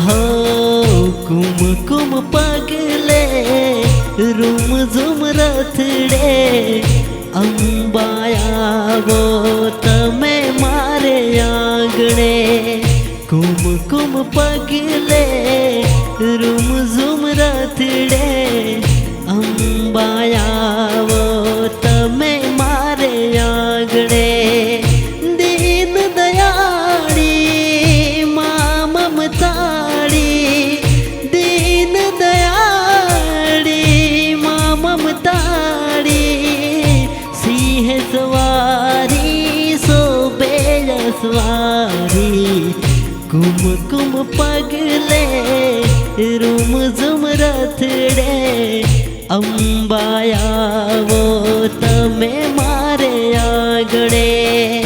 हो कुमकुम पगले रूम झूम रथड़े अंबायावो तमे मारे आंगणे कुमकुम पगले रूम झूम रथड़े अंबायावो तमे मारे आंगणे दीन दयाड़ी मां ममताड़ी दीन दयाड़ी मां ममताड़ी सिंह सवारी सोबे सवारी कुमकुम पगले रूम झूम रथड़े अंबायावो तमे मारे आंगणे।